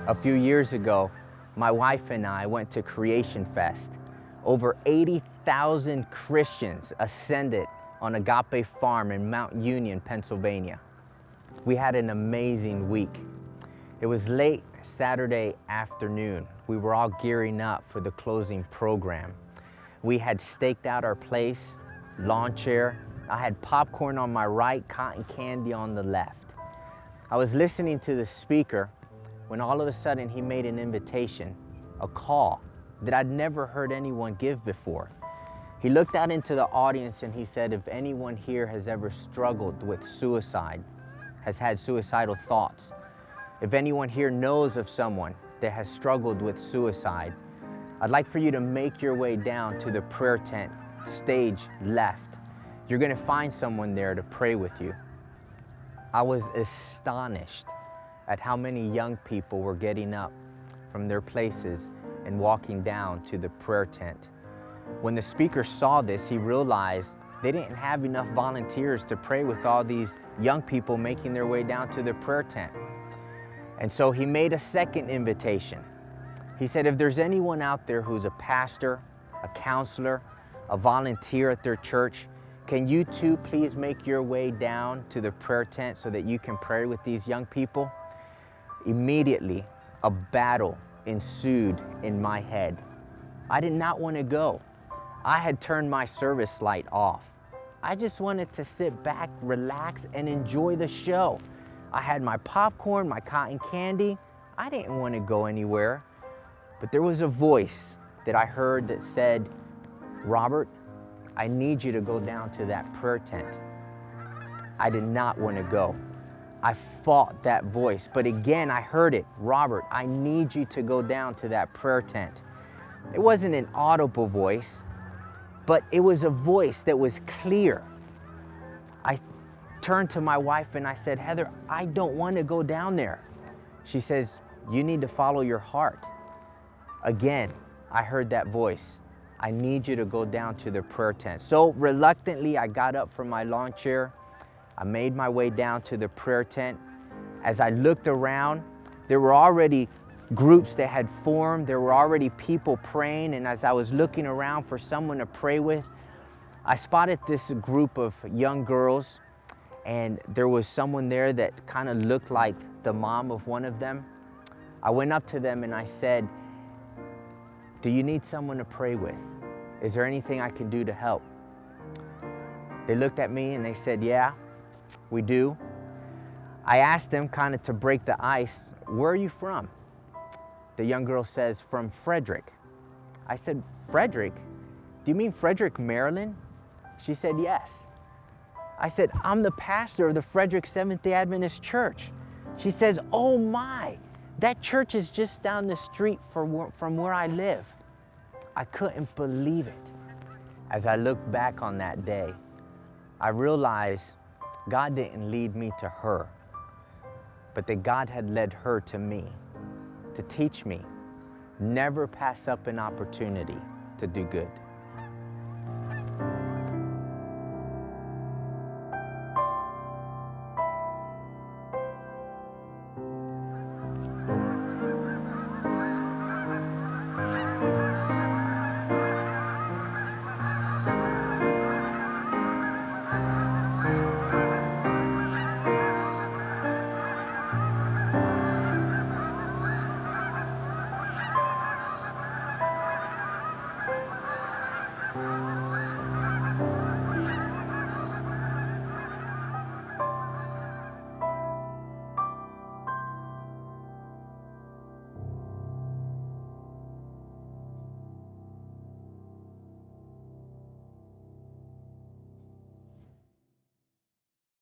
A few years ago, my wife and I went to Creation Fest. Over 80,000 Christians ascended on Agape Farm in Mount Union, Pennsylvania. We had an amazing week. It was late Saturday afternoon. We were all gearing up for the closing program. We had staked out our place, lawn chair. I had popcorn on my right, cotton candy on the left. I was listening to the speaker when all of a sudden he made an invitation, a call that I'd never heard anyone give before. He looked out into the audience and he said, if anyone here has ever struggled with suicide, has had suicidal thoughts, if anyone here knows of someone that has struggled with suicide, I'd like for you to make your way down to the prayer tent, stage left. You're gonna find someone there to pray with you. I was astonished at how many young people were getting up from their places and walking down to the prayer tent. When the speaker saw this, he realized they didn't have enough volunteers to pray with all these young people making their way down to the prayer tent. And so he made a second invitation. He said, if there's anyone out there who's a pastor, a counselor, a volunteer at their church, can you two please make your way down to the prayer tent so that you can pray with these young people? Immediately, a battle ensued in my head. I did not want to go. I had turned my service light off. I just wanted to sit back, relax, and enjoy the show. I had my popcorn, my cotton candy. I didn't want to go anywhere. But there was a voice that I heard that said, Robert, I need you to go down to that prayer tent. I did not want to go. I fought that voice, but again I heard it. Robert, I need you to go down to that prayer tent. It wasn't an audible voice, but it was a voice that was clear. I turned to my wife and I said, Heather, I don't want to go down there. She says, you need to follow your heart. Again, I heard that voice. I need you to go down to the prayer tent. So reluctantly, I got up from my lawn chair. I made my way down to the prayer tent. As I looked around, there were already groups that had formed. There were already people praying. And as I was looking around for someone to pray with, I spotted this group of young girls. And there was someone there that kind of looked like the mom of one of them. I went up to them and I said, do you need someone to pray with? Is there anything I can do to help? They looked at me and they said, yeah, we do. I asked them kind of to break the ice, where are you from? The young girl says, from Frederick. I said, Frederick? Do you mean Frederick, Maryland? She said, yes. I said, I'm the pastor of the Frederick Seventh-day Adventist Church. She says, oh my, that church is just down the street from where I live. I couldn't believe it. As I look back on that day, I realized God didn't lead me to her, but that God had led her to me to teach me, never pass up an opportunity to do good.